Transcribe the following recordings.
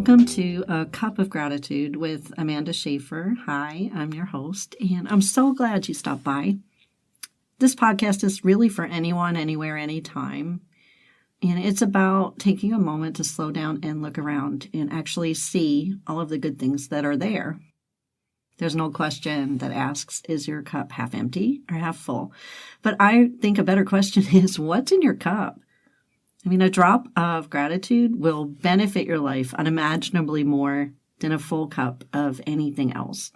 Welcome to A Cup of Gratitude with Amanda Schaefer. Hi, I'm your host, and I'm so glad you stopped by. This podcast is really for anyone, anywhere, anytime. And it's about taking a moment to slow down and look around and actually see all of the good things that are there. There's no question that asks, is your cup half empty or half full? But I think a better question is, what's in your cup? I mean, a drop of gratitude will benefit your life unimaginably more than a full cup of anything else.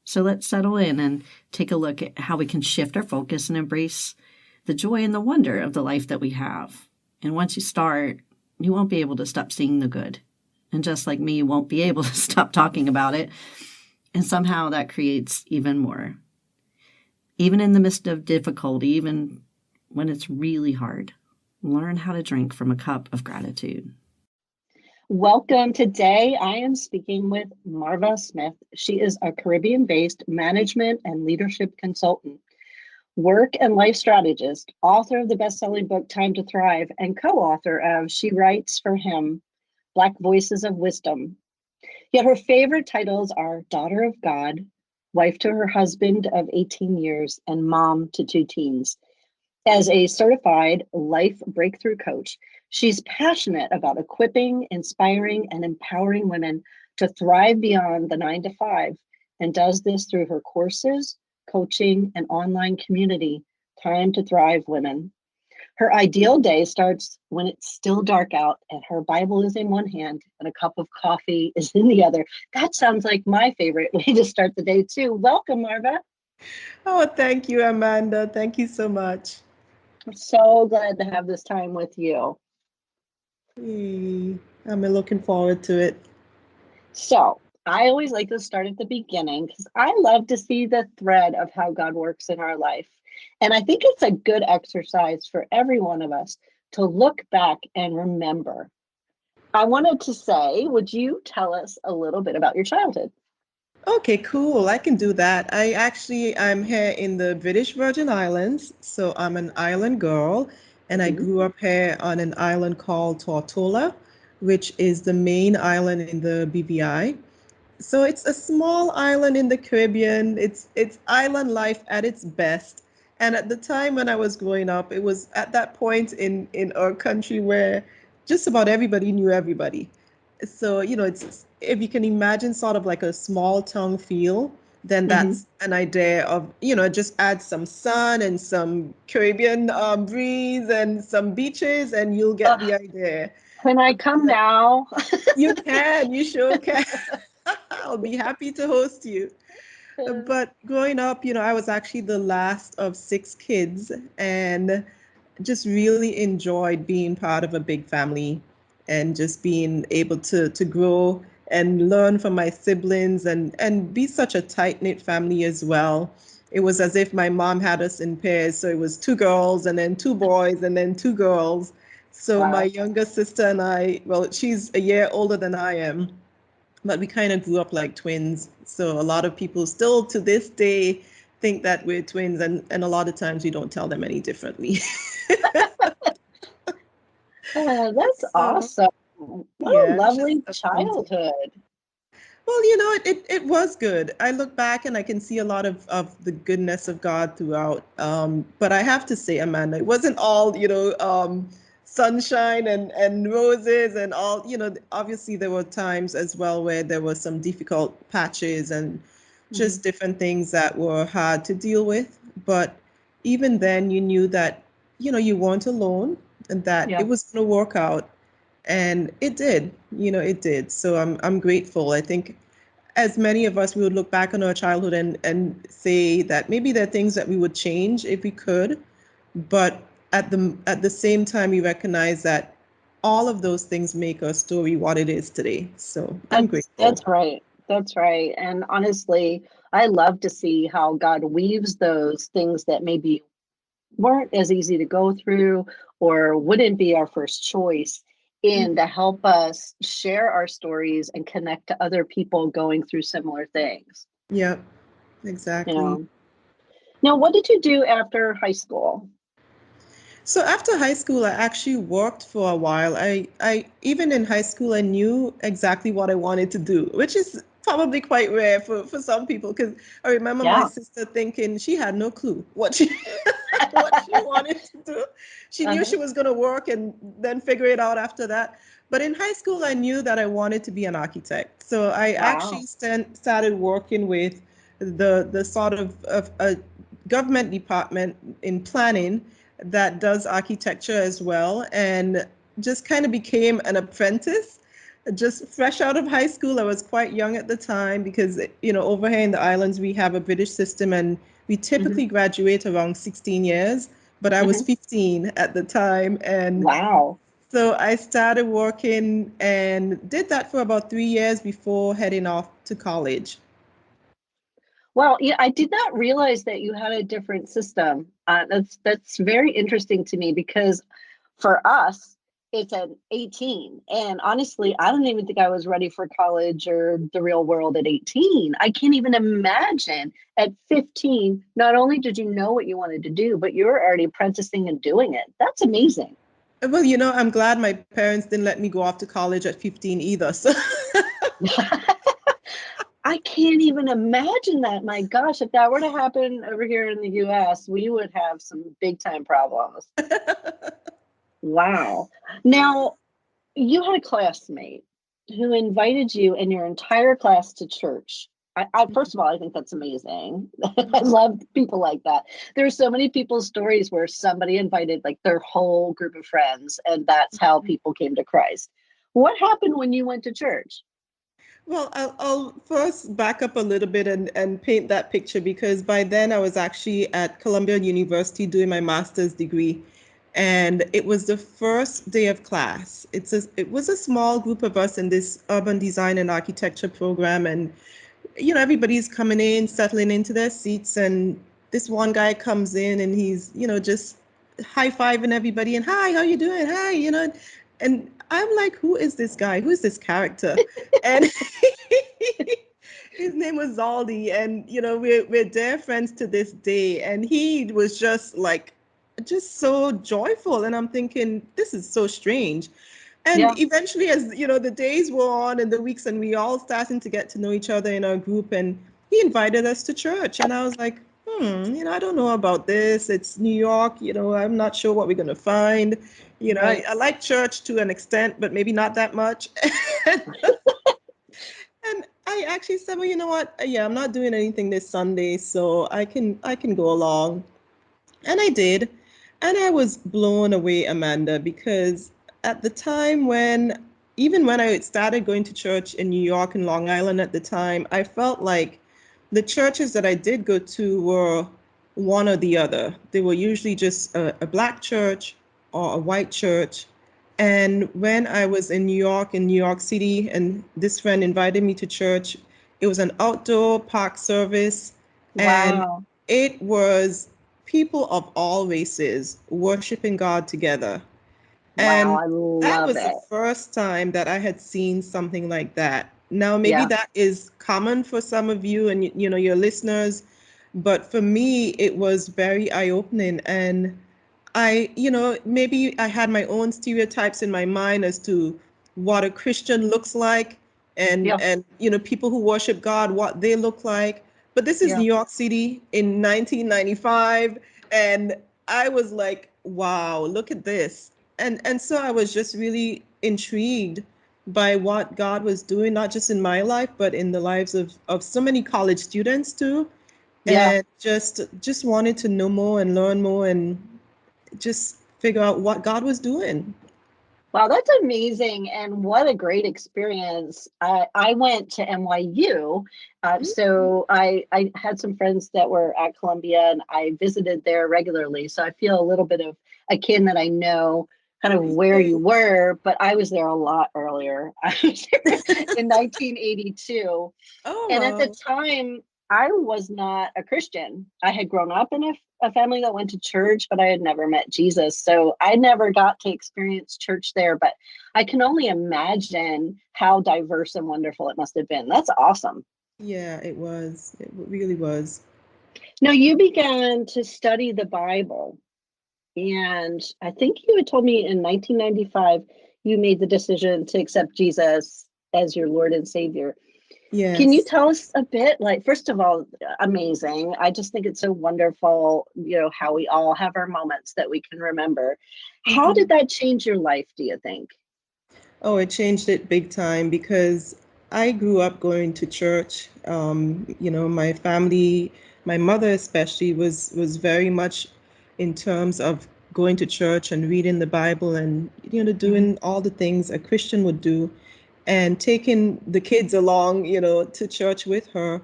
So let's settle in and take a look at how we can shift our focus and embrace the joy and the wonder of the life that we have. And once you start, you won't be able to stop seeing the good. And just like me, you won't be able to stop talking about it. And somehow that creates even more. Even in the midst of difficulty, even when it's really hard. Learn how to drink from a cup of gratitude. Welcome. Today, I am speaking with Marva Smith. She is a Caribbean-based management and leadership consultant, work and life strategist, author of the best-selling book, Time to Thrive, and co-author of She Writes for Him, Black Voices of Wisdom. Yet her favorite titles are Daughter of God, Wife to her husband of 18 years, and Mom to 2 teens. As a certified life breakthrough coach, she's passionate about equipping, inspiring, and empowering women to thrive beyond the 9-to-5, and does this through her courses, coaching, and online community, Time to Thrive Women. Her ideal day starts when it's still dark out and her Bible is in one hand and a cup of coffee is in the other. That sounds like my favorite way to start the day too. Welcome, Marva. Oh, thank you, Amanda. Thank you so much. I'm so glad to have this time with you. I'm looking forward to it. So I always like to start at the beginning because I love to see the thread of how God works in our life. And I think it's a good exercise for every one of us to look back and remember. I wanted to say, would you tell us a little bit about your childhood? Okay, cool. I can do that. I'm here in the British Virgin Islands. So I'm an island girl, and I grew up here on an island called Tortola, which is the main island in the BVI. So it's a small island in the Caribbean. It's island life at its best. And at the time when I was growing up, it was at that point in our country where just about everybody knew everybody. So, it's if you can imagine sort of like a small town feel, then that's an idea of, just add some sun and some Caribbean breeze and some beaches, and you'll get the idea. Can I come now? You sure can. I'll be happy to host you. But growing up, I was actually the last of 6 kids and just really enjoyed being part of a big family and just being able to grow and learn from my siblings and be such a tight-knit family as well. It was as if my mom had us in pairs. So it was 2 girls and then 2 boys and then 2 girls. So my younger sister and I, well, she's a year older than I am, but we kind of grew up like twins. So a lot of people still to this day think that we're twins, and a lot of times we don't tell them any differently. That's awesome. What a lovely childhood. Well, it was good. I look back and I can see a lot of the goodness of God throughout. But I have to say, Amanda, it wasn't all, sunshine and roses and all, obviously there were times as well where there were some difficult patches and just different things that were hard to deal with. But even then you knew that, you weren't alone and that it was going to work out. And it did, it did. So I'm grateful. I think as many of us, we would look back on our childhood and say that maybe there are things that we would change if we could, but at the same time, we recognize that all of those things make our story what it is today. So I'm grateful. That's right. That's right. And honestly, I love to see how God weaves those things that maybe weren't as easy to go through or wouldn't be our first choice in to help us share our stories and connect to other people going through similar things. Yeah, exactly. Now, what did you do after high school? So after high school, I actually worked for a while. I even in high school, I knew exactly what I wanted to do, which is probably quite rare for some people. Because I remember my Yeah. sister thinking she had no clue what she what she wanted to do. She knew Uh-huh. she was going to work and then figure it out after that. But in high school, I knew that I wanted to be an architect. So I actually Wow. started working with the sort of a government department in planning that does architecture as well, and just kind of became an apprentice. Just fresh out of high school, I was quite young at the time because, over here in the islands, we have a British system and we Hmm. typically graduate around 16 years, but I was Hmm. 15 at the time. And Wow. so I started working and did that for about 3 years before heading off to college. Well, yeah, I did not realize that you had a different system. That's very interesting to me because for us, it's an 18. And honestly, I don't even think I was ready for college or the real world at 18. I can't even imagine at 15, not only did you know what you wanted to do, but you were already apprenticing and doing it. That's amazing. Well, I'm glad my parents didn't let me go off to college at 15 either. So I can't even imagine that. My gosh, if that were to happen over here in the US, we would have some big time problems. Wow. Now, you had a classmate who invited you and your entire class to church. First of all, I think that's amazing. I love people like that. There's so many people's stories where somebody invited like their whole group of friends, and that's how people came to Christ. What happened when you went to church? Well, I'll first back up a little bit and paint that picture because by then I was actually at Columbia University doing my master's degree. And it was the first day of class. It was a small group of us in this urban design and architecture program. And, everybody's coming in, settling into their seats. And this one guy comes in and he's, just high-fiving everybody and, hi, how you doing? Hi, and I'm like, who is this guy? Who is this character? And his name was Zaldi, and we're dear friends to this day. And he was just so joyful, and I'm thinking, this is so strange. And Yeah. eventually, as the days wore on and the weeks, and we all starting to get to know each other in our group, and he invited us to church, and I was like, I don't know about this. It's New York, I'm not sure what we're gonna find. Right. I like church to an extent, but maybe not that much. And I actually said, well, you know what? Yeah, I'm not doing anything this Sunday, so I can go along. And I did. And I was blown away, Amanda, because at the time even when I started going to church in New York and Long Island at the time, I felt like the churches that I did go to were one or the other. They were usually just a black church or a white church. And when I was in New York City, and this friend invited me to church, it was an outdoor park service, and Wow. it was people of all races worshiping God together. Wow. And I that love was the it. first time that I had seen something like that. Now, maybe Yeah. that is common for some of you and your listeners, but for me, it was very eye-opening. And maybe I had my own stereotypes in my mind as to what a Christian looks like Yeah. and people who worship God, what they look like. But this is Yeah. New York City in 1995, and I was like, wow, look at this. And so I was just really intrigued by what God was doing, not just in my life, but in the lives of so many college students too. Yeah. And just wanted to know more and learn more and just figure out what God was doing. Wow, that's amazing. And what a great experience. I went to NYU. So I had some friends that were at Columbia and I visited there regularly. So I feel a little bit of a kin that I know kind of where you were, but I was there a lot earlier. I was there in 1982. Oh, And at the wow. time, I was not a Christian. I had grown up in a family that went to church, but I had never met Jesus. So I never got to experience church there. But I can only imagine how diverse and wonderful it must have been. That's awesome. Yeah, it was. It really was. Now, you began to study the Bible And I think you had told me in 1995, you made the decision to accept Jesus as your Lord and Savior. Can you Yes. tell us a bit? Like, first of all, amazing. I just think it's so wonderful, how we all have our moments that we can remember. How Mhm. did that change your life, do you think? Oh, it changed it big time because I grew up going to church. My family, my mother especially, was very much in terms of going to church and reading the Bible and Mhm. doing all the things a Christian would do, and taking the kids along, to church with her.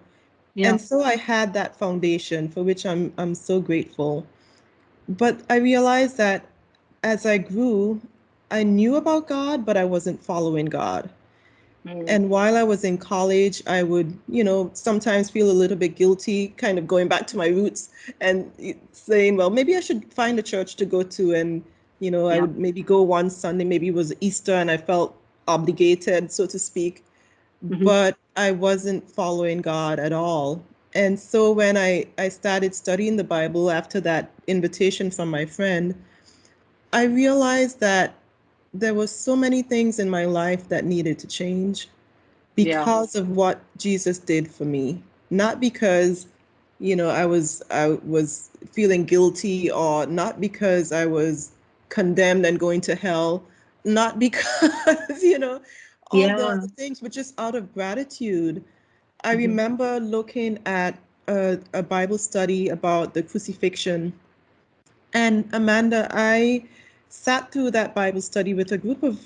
Yeah. And so I had that foundation for which I'm so grateful. But I realized that as I grew, I knew about God, but I wasn't following God. Mm. And while I was in college, I would, sometimes feel a little bit guilty, kind of going back to my roots and saying, well, maybe I should find a church to go to. And, I Yeah. would maybe go one Sunday, maybe it was Easter, and I felt obligated, so to speak, Hmm. but I wasn't following God at all. And so when I started studying the Bible after that invitation from my friend, I realized that there were so many things in my life that needed to change Yeah. because of what Jesus did for me. Not because, I was feeling guilty, or not because I was condemned and going to hell, not because, all the Yeah. other things, but just out of gratitude. I Hmm. remember looking at a Bible study about the crucifixion. And Amanda, I sat through that Bible study with a group of,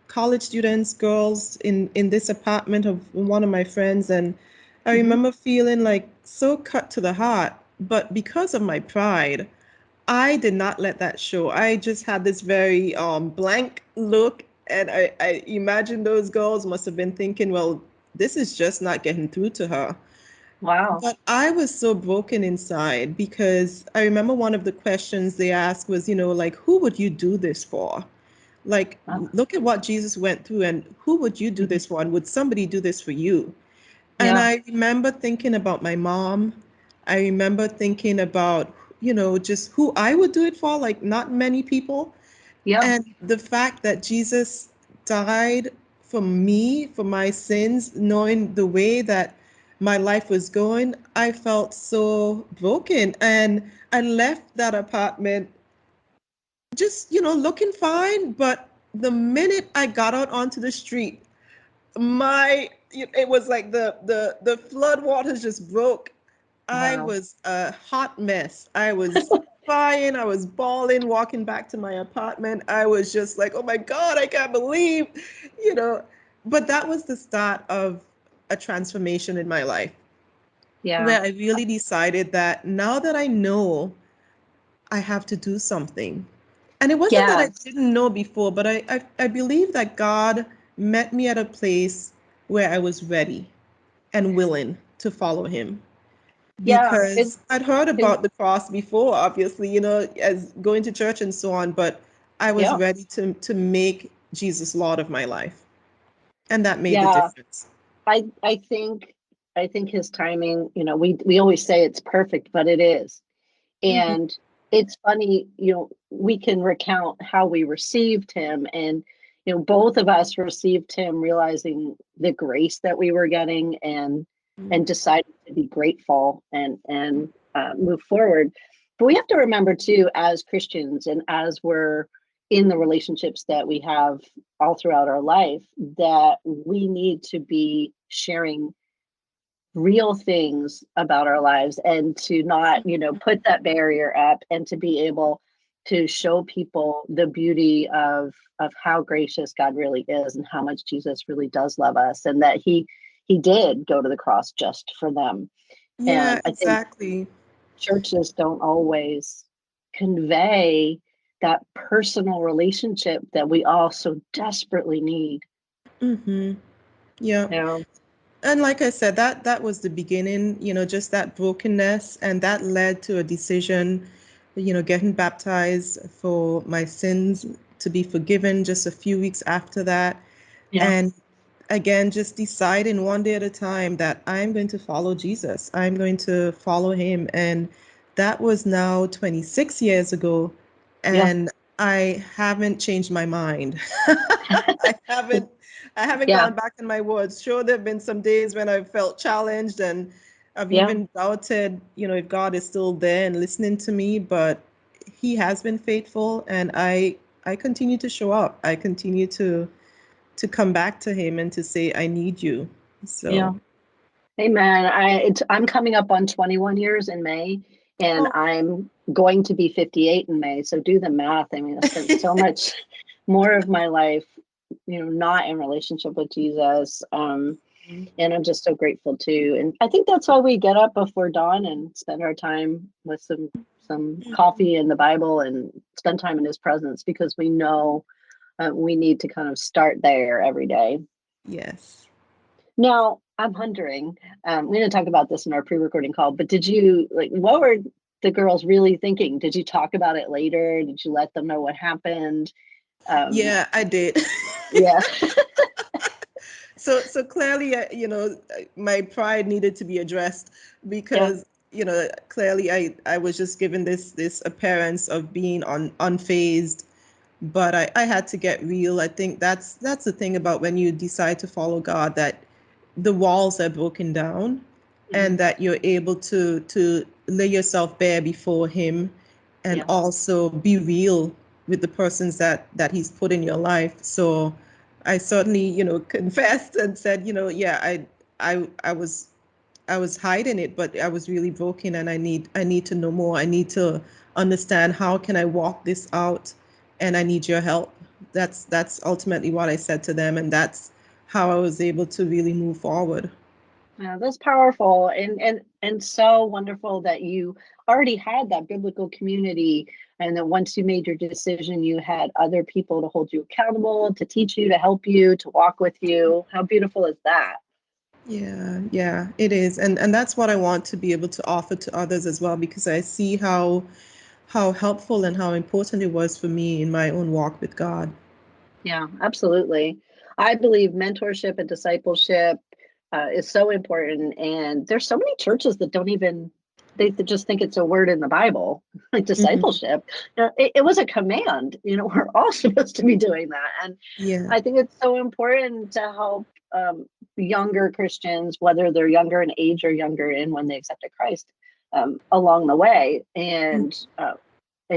college students, girls in this apartment of one of my friends. And I Hmm. remember feeling like so cut to the heart. But because of my pride, I did not let that show. I just had this very blank look. And I imagine those girls must have been thinking, well, this is just not getting through to her. Wow. But I was so broken inside because I remember one of the questions they asked was, like, who would you do this for? Like, Wow. look at what Jesus went through, and who would you do Mhm. this for? And would somebody do this for you? And Yeah. I remember thinking about my mom. I remember thinking about, just who I would do it for, like, not many people. Yeah. And the fact that Jesus died for me, for my sins, knowing the way that my life was going, I felt so broken. And I left that apartment just, looking fine. But the minute I got out onto the street, it was like the flood waters just broke. I Wow. was a hot mess. I was crying, I was bawling, walking back to my apartment. I was just like, oh my God, I can't believe, you know. But that was the start of a transformation in my life Yeah. where I really decided that now that I know, I have to do something. And it wasn't that I Yes. didn't know before, but I believe that God met me at a place where I was ready and willing to follow him, Yeah. because I'd heard His, about the cross before, obviously, as going to church and so on, but I was yeah. ready to make Jesus Lord of my life. And that made the Yeah. difference. I think his timing, we always say it's perfect, but it is. Hmm. And it's funny, we can recount how we received him, and both of us received him realizing the grace that we were getting, and decided to be grateful and move forward. But we have to remember too, as Christians and as we're in the relationships that we have all throughout our life, that we need to be sharing real things about our lives, and to not put that barrier up, and to be able to show people the beauty of how gracious God really is, and how much Jesus really does love us, and that he did go to the cross just for them. Yeah, And I think exactly. churches don't always convey that personal relationship that we all so desperately need. Hmm. Yeah. you know And like I said, that was the beginning, just that brokenness, and that led to a decision, getting baptized for my sins to be forgiven just a few weeks after that. yeah. And again, just deciding one day at a time that I'm going to follow Jesus. I'm going to follow him. And that was now 26 years ago. Yeah. and I haven't changed my mind. I haven't Yeah. gone back in my words. Sure, there have been some days when I've felt challenged and I've Yeah. even doubted, if God is still there and listening to me, but he has been faithful, and I continue to show up. I continue to come back to him and to say I need you. Yeah. So, Amen. I'm coming up on 21 years in May, and oh. I'm going to be 58 in May. So do the math. I mean, I spent so much more of my life, not in relationship with Jesus. And I'm just so grateful too. And I think that's why we get up before dawn and spend our time with some coffee and the Bible and spend time in His presence, because we know we need to kind of start there every day. Yes. Now, I'm wondering, we're going to talk about this in our pre-recording call, but what were the girls really thinking? Did you talk about it later? Did you let them know what happened? Yeah, I did. Yeah. So clearly, my pride needed to be addressed Yeah. because, clearly I was just given this appearance of being unfazed, but I had to get real. I think that's the thing about when you decide to follow God, that the walls are broken down, Hmm. and that you're able to lay yourself bare before him, and Yeah. also be real with the persons that he's put in your life. So I certainly, confessed and said, yeah, I was hiding it, but I was really broken, and I need to know more. I need to understand, how can I walk this out, and I need your help. That's ultimately what I said to them, and that's how I was able to really move forward. Yeah, that's powerful, and so wonderful that you already had that biblical community, and that once you made your decision, you had other people to hold you accountable, to teach you, to help you, to walk with you. How beautiful is that? Yeah, yeah, it is. And that's what I want to be able to offer to others as well, because I see how helpful and how important it was for me in my own walk with God. Yeah, absolutely. I believe mentorship and discipleship is so important, and there's so many churches that don't even they just think it's a word in the Bible, like Hmm. discipleship. It was a command. We're all supposed to be doing that, and Yeah. I think it's so important to help younger Christians, whether they're younger in age or younger in when they accepted Christ, along the way, and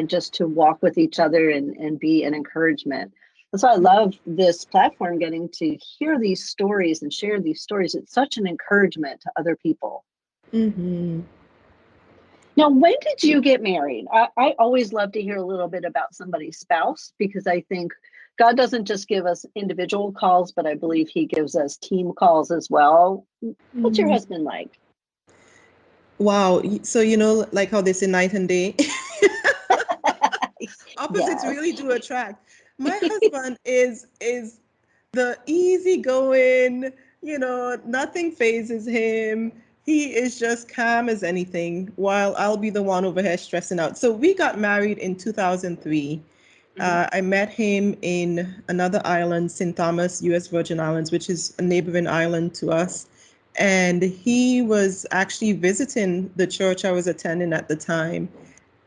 just to walk with each other and be an encouragement. That's why I love this platform, getting to hear these stories and share these stories. It's such an encouragement to other people. Hmm. Now, when did you get married? I always love to hear a little bit about somebody's spouse, because I think God doesn't just give us individual calls, but I believe He gives us team calls as well. What's your husband like? Wow. So, like how they say night and day, opposites Yes. really do attract. My husband is the easygoing, nothing phases him. He is just calm as anything, while I'll be the one over here stressing out. So we got married in 2003. Mhm. I met him in another island, St. Thomas, U.S. Virgin Islands, which is a neighboring island to us. And he was actually visiting the church I was attending at the time.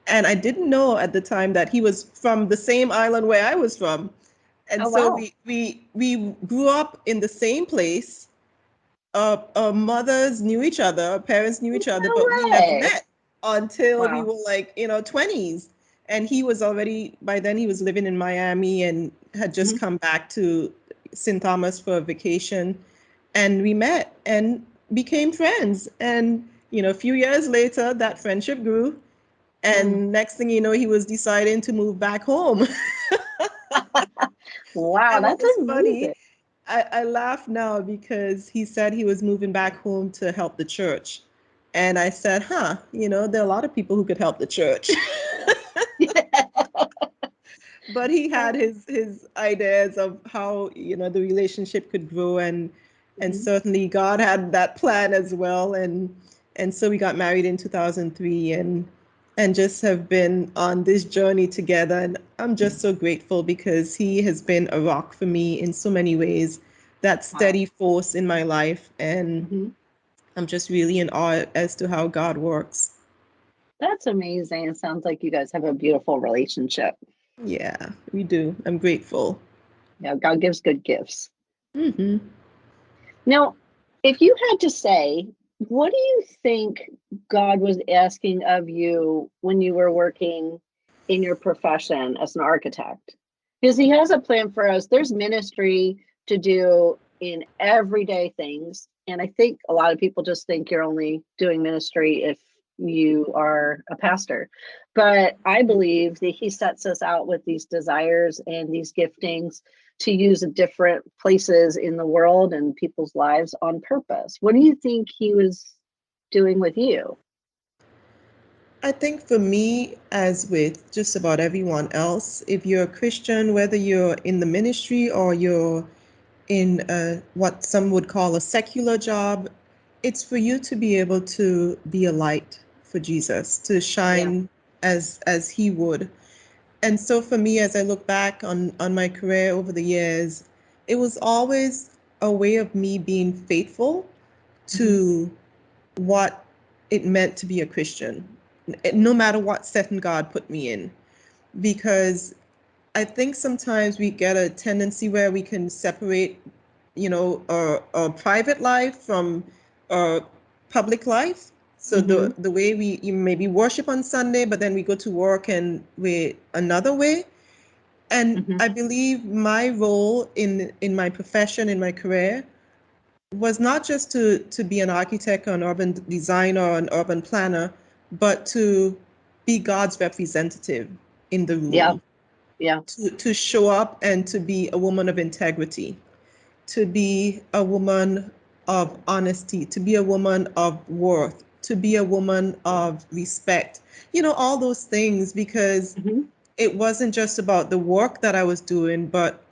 And I didn't know at the time that he was from the same island where I was from. And Oh, so wow. we grew up in the same place. Our mothers knew each other, our parents knew each other, but we No never way. met until we Wow. were like, 20s. And he was already, by then, he was living in Miami and had just Mhm. come back to St. Thomas for a vacation. And we met and became friends. And, a few years later, that friendship grew. Mm. And next thing you know, he was deciding to move back home. Wow, And what that's was amazing. funny, I laugh now because he said he was moving back home to help the church. And I said, there are a lot of people who could help the church. But he had his ideas of how, the relationship could grow, and Mhm. certainly God had that plan as well. And so we got married in 2003, and just have been on this journey together. And I'm just so grateful because he has been a rock for me in so many ways, that Wow. steady force in my life. And Mhm. I'm just really in awe as to how God works. That's amazing. It sounds like you guys have a beautiful relationship. Yeah, we do. I'm grateful. Yeah, God gives good gifts. Hmm. Now, if you had to say, what do you think God was asking of you when you were working in your profession as an architect? Because He has a plan for us. There's ministry to do in everyday things. And I think a lot of people just think you're only doing ministry if you are a pastor. But I believe that He sets us out with these desires and these giftings to use at different places in the world and people's lives on purpose. What do you think He was doing with you? I think for me, as with just about everyone else, if you're a Christian, whether you're in the ministry or you're in what some would call a secular job, it's for you to be able to be a light for Jesus, to Yeah. shine as He would. And so for me, as I look back on my career over the years, it was always a way of me being faithful Mm-hmm. to what it meant to be a Christian, no matter what setting God put me in. Because I think sometimes we get a tendency where we can separate, our private life from our public life. So Mm-hmm. the way we you maybe worship on Sunday, but then we go to work and we another way. And Mm-hmm. I believe my role in my profession, in my career, was not just to be an architect or an urban designer or an urban planner, but to be God's representative in the Yeah. room, Yeah. to show up and to be a woman of integrity, to be a woman of honesty, to be a woman of worth, to be a woman of respect, all those things, because Mm-hmm. it wasn't just about the work that I was doing, but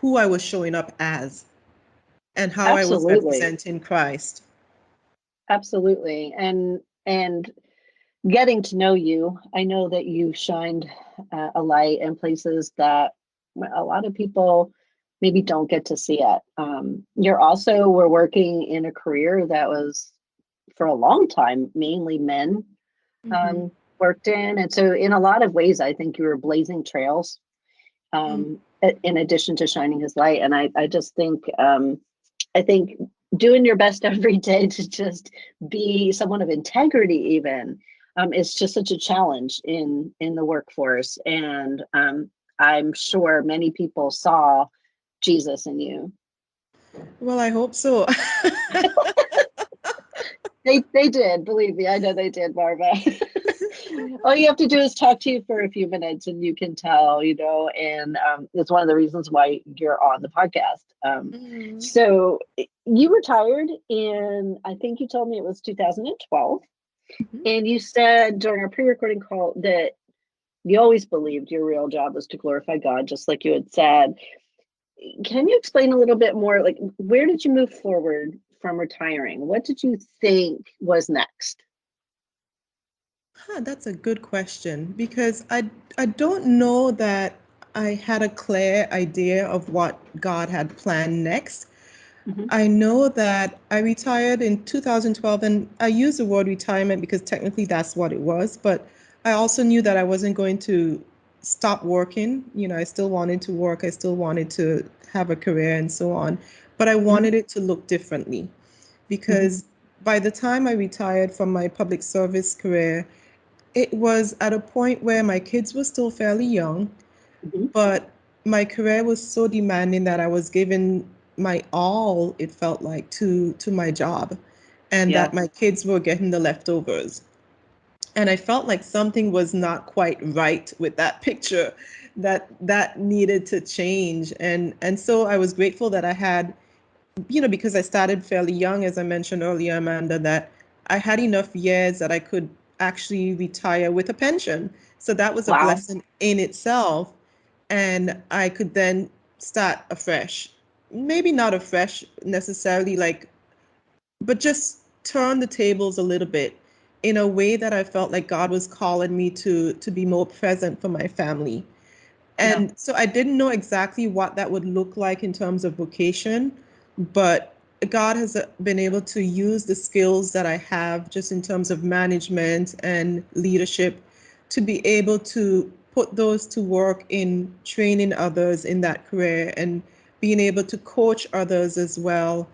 who I was showing up as and how I was Absolutely. representing Christ. Absolutely. And getting to know you, I know that you shined a light in places that a lot of people maybe don't get to see it. You're also were working in a career that was for a long time mainly men Mm-hmm. worked in, and so in a lot of ways, I think you were blazing trails. In addition to shining His light, and I just think I think doing your best every day to just be someone of integrity, even, is just such a challenge in the workforce. And I'm sure many people saw Jesus in you. Well, I hope so. They did, believe me. I know they did, Marva. All you have to do is talk to you for a few minutes, and you can tell, And it's one of the reasons why you're on the podcast. Mhm. So you retired in, I think you told me it was 2012, Mhm. and you said during our pre-recording call that you always believed your real job was to glorify God, just like you had said. Can you explain a little bit more? Like, where did you move forward from retiring? What did you think was next? That's a good question because I don't know that I had a clear idea of what God had planned next. Hmm. I know that I retired in 2012, and I use the word retirement because technically that's what it was, but I also knew that I wasn't going to stop working. I still wanted to work, I still wanted to have a career and so on, but I Hmm. wanted it to look differently Hmm. because by the time I retired from my public service career, it was at a point where my kids were still fairly young, Hmm. but my career was so demanding that I was giving my all, it felt like, to my job, and Yeah. that my kids were getting the leftovers. And I felt like something was not quite right with that picture, that needed to change. And so I was grateful that I had, because I started fairly young, as I mentioned earlier, Amanda, that I had enough years that I could actually retire with a pension. So that was a Wow. blessing in itself. And I could then start afresh. Maybe not afresh necessarily, but just turn the tables a little bit in a way that I felt like God was calling me to be more present for my family. Yeah. And so I didn't know exactly what that would look like in terms of vocation, but God has been able to use the skills that I have just in terms of management and leadership to be able to put those to work in training others in that career and being able to coach others as well.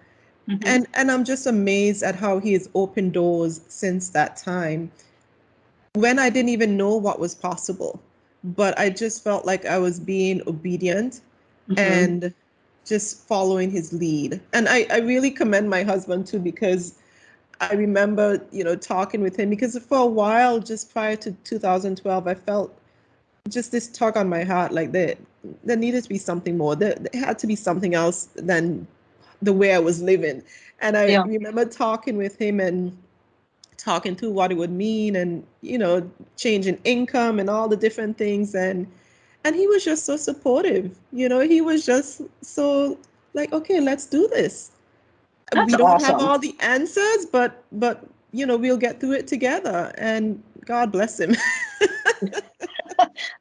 Mhm. And I'm just amazed at how he has opened doors since that time when I didn't even know what was possible. But I just felt like I was being obedient Mhm. and just following his lead. And I really commend my husband too, because I remember, talking with him because for a while, just prior to 2012, I felt just this tug on my heart, like there needed to be something more. There had to be something else than the way I was living. And I Yeah. remember talking with him and talking through what it would mean and, changing income and all the different things. And he was just so supportive. He was just so like, okay, let's do this. That's We don't have awesome. all the answers, but we'll get through it together. And God bless him.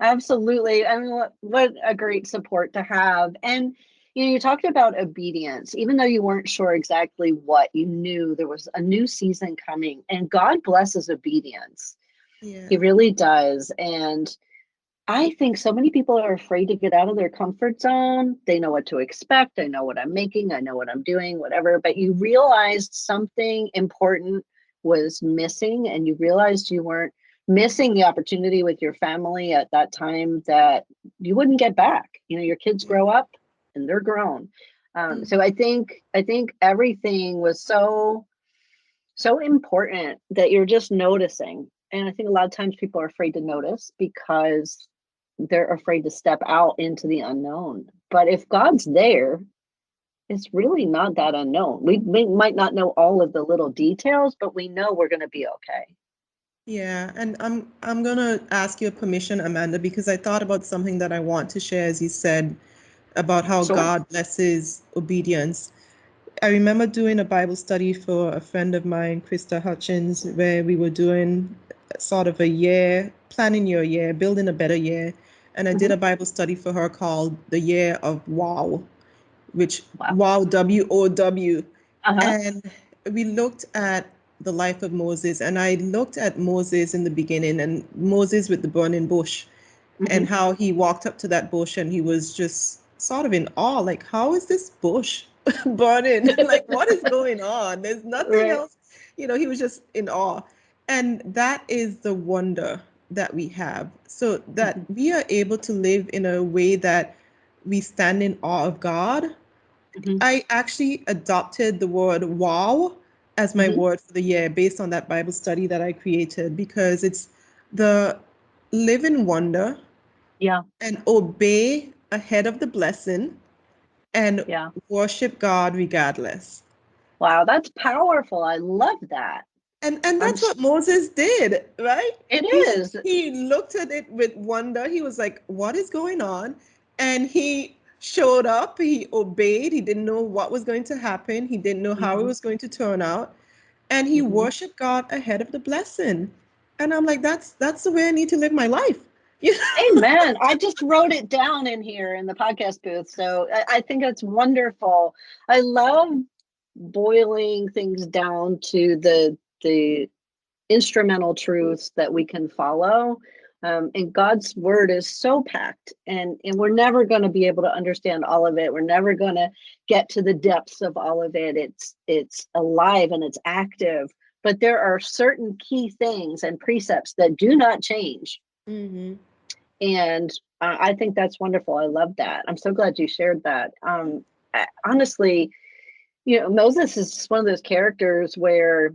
Absolutely. I mean, what a great support to have. And you talked about obedience, even though you weren't sure exactly what you knew, there was a new season coming, and God blesses obedience. He Yeah. really does. And I think so many people are afraid to get out of their comfort zone. They know what to expect. I know what I'm making. I know what I'm doing, whatever. But you realized something important was missing, and you realized you weren't missing the opportunity with your family at that time that you wouldn't get back. Your kids Yeah. grow up and they're grown. Mm. So I think everything was so important that you're just noticing. And I think a lot of times people are afraid to notice because they're afraid to step out into the unknown. But if God's there, it's really not that unknown. We might not know all of the little details, but we know we're going to be okay. Yeah, and I'm gonna ask your permission, Amanda, because I thought about something that I want to share, as you said, about how Sure. God blesses obedience. I remember doing a Bible study for a friend of mine, Krista Hutchins, where we were doing sort of a year, planning your year, building a better year. And I did Hmm. a Bible study for her called The Year of Wow, which Wow. wow, WOW. Uh-huh. And we looked at the life of Moses, and I looked at Moses in the beginning and Moses with the burning bush and Hmm. how he walked up to that bush and he was just sort of in awe, like, how is this bush burning? Like, what is going on? There's nothing Right. else. He was just in awe. And that is the wonder that we have. So that Hmm. we are able to live in a way that we stand in awe of God. Hmm. I actually adopted the word wow as my Hmm. word for the year based on that Bible study that I created because it's the live in wonder Yeah. and obey ahead of the blessing and Yeah. worship God regardless. Wow. That's powerful. I love that. And I'm, that's s- what Moses did, right? it He is. he looked at it with wonder. He was like, "What is going on?" And he showed up. He obeyed. He didn't know what was going to happen. He didn't know how it Hmm. was going to turn out. And he Hmm. worshiped God ahead of the blessing. And I'm like, that's the way I need to live my life. Yeah. Amen. I just wrote it down in here in the podcast booth. So I think it's wonderful. I love boiling things down to the instrumental truths that we can follow. And God's word is so packed, and we're never going to be able to understand all of it. We're never going to get to the depths of all of it. It's alive and it's active, but there are certain key things and precepts that do not change. Mm-hmm. And I think that's wonderful. I love that. I'm so glad you shared that. Honestly, Moses is one of those characters where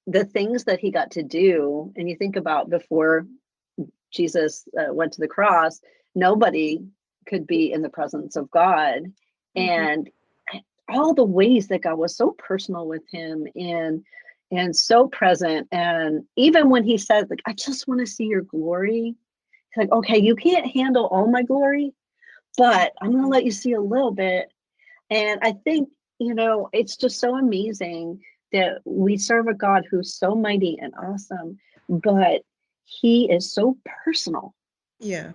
the things that he got to do, and you think about before Jesus went to the cross, nobody could be in the presence of God. Mm-hmm. And all the ways that God was so personal with him and so present. And even when he said, like, I just want to see your glory, he's like, okay, you can't handle all my glory, but I'm going to let you see a little bit. And I think, it's just so amazing that we serve a God who's so mighty and awesome, but he is so personal. Yeah.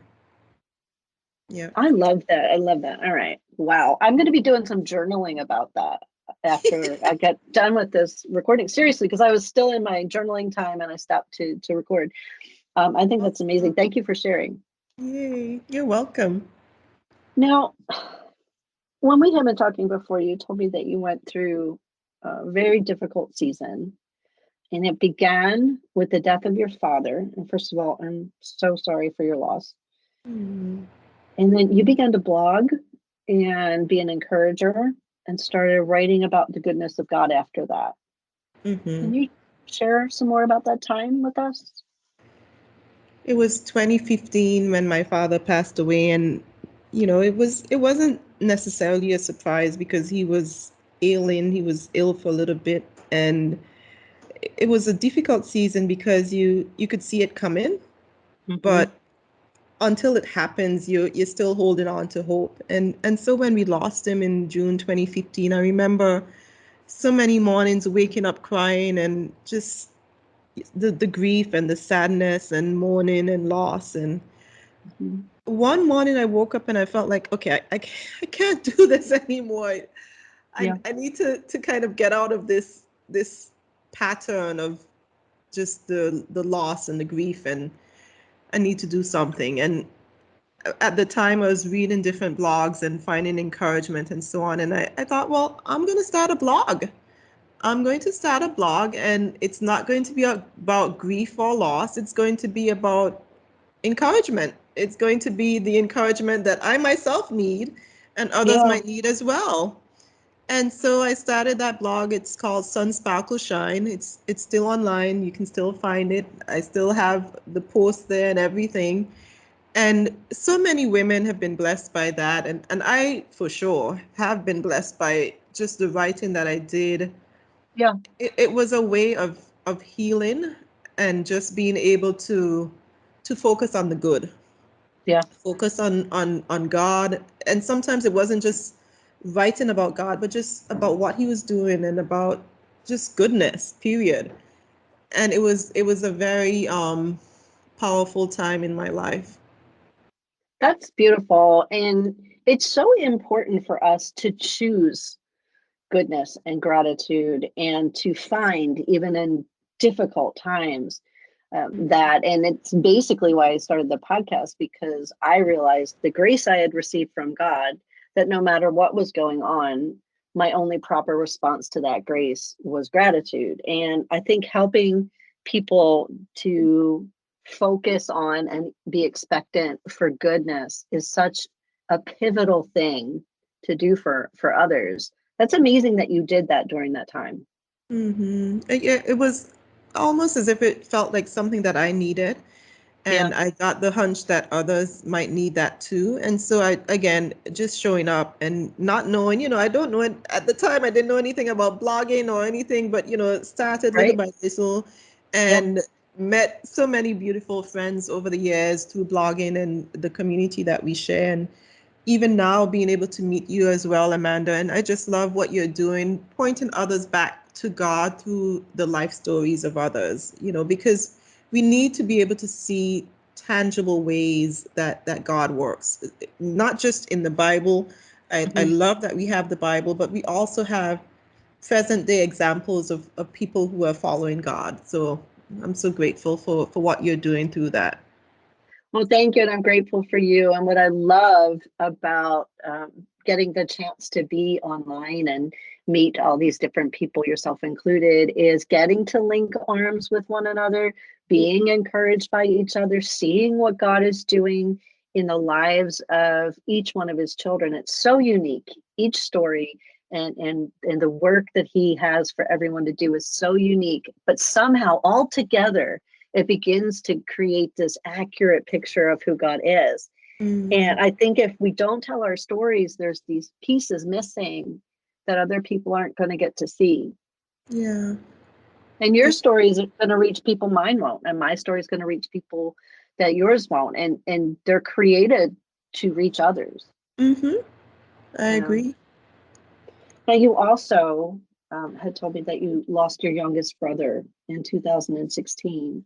Yeah. I love that. I love that. All right. Wow. I'm going to be doing some journaling about that. after I got done with this recording. Seriously, because I was still in my journaling time and I stopped to record. I think that's amazing. Thank you for sharing. Yay, you're welcome. Now, when we had been talking before, you told me that you went through a very difficult season, and it began with the death of your father. And first of all, I'm so sorry for your loss. Mm. And then you began to blog and be an encourager and started writing about the goodness of God after that. Mm-hmm. Can you share some more about that time with us? It was 2015 when my father passed away, and it wasn't necessarily a surprise because he was ailing. He was ill for a little bit, and it was a difficult season because you could see it coming, but until it happens, you're still holding on to hope. And so when we lost him in June 2015, I remember so many mornings waking up crying and just the grief and the sadness and mourning and loss. And one morning I woke up and I felt like, okay, I can't do this anymore. I need to kind of get out of this pattern of just the loss and the grief, and I need to do something. And at the time I was reading different blogs and finding encouragement and so on. And I thought, well, I'm going to start a blog. I'm going to start a blog, and it's not going to be about grief or loss. It's going to be about encouragement. It's going to be the encouragement that I myself need and others might need as well. And so I started that blog. It's called Sun Sparkle Shine. It's still online. You can still find it. I still have the posts there and everything. And so many women have been blessed by that. And I, for sure, have been blessed by just the writing that I did. Yeah. It was a way of healing and just being able to focus on the good. Yeah. Focus on God. And sometimes it wasn't just writing about God, but just about what he was doing and about just goodness, period. And it was a very powerful time in my life. That's beautiful. And it's so important for us to choose goodness and gratitude and to find, even in difficult times, that. And it's basically why I started the podcast, because I realized the grace I had received from God, that no matter what was going on, my only proper response to that grace was gratitude. And I think helping people to focus on and be expectant for goodness is such a pivotal thing to do for others. That's amazing that you did that during that time. Mm-hmm. It was almost as if it felt like something that I needed. And I got the hunch that others might need that too. And so again, just showing up and not knowing, I don't know it at the time. I didn't know anything about blogging or anything, but, started little by little and met so many beautiful friends over the years through blogging and the community that we share. And even now being able to meet you as well, Amanda. And I just love what you're doing, pointing others back to God through the life stories of others, because we need to be able to see tangible ways that God works, not just in the Bible. I love that we have the Bible, but we also have present day examples of people who are following God. So I'm so grateful for what you're doing through that. Well, thank you. And I'm grateful for you. And what I love about getting the chance to be online and meet all these different people, yourself included, is getting to link arms with one another, being encouraged by each other, seeing what God is doing in the lives of each one of his children. It's so unique. Each story and the work that he has for everyone to do is so unique, but somehow all together, it begins to create this accurate picture of who God is. And I think if we don't tell our stories, there's these pieces missing that other people aren't going to get to see. Yeah. And your story is going to reach people, mine won't. And my story is going to reach people that yours won't. And they're created to reach others. I agree. Now, you also had told me that you lost your youngest brother in 2016.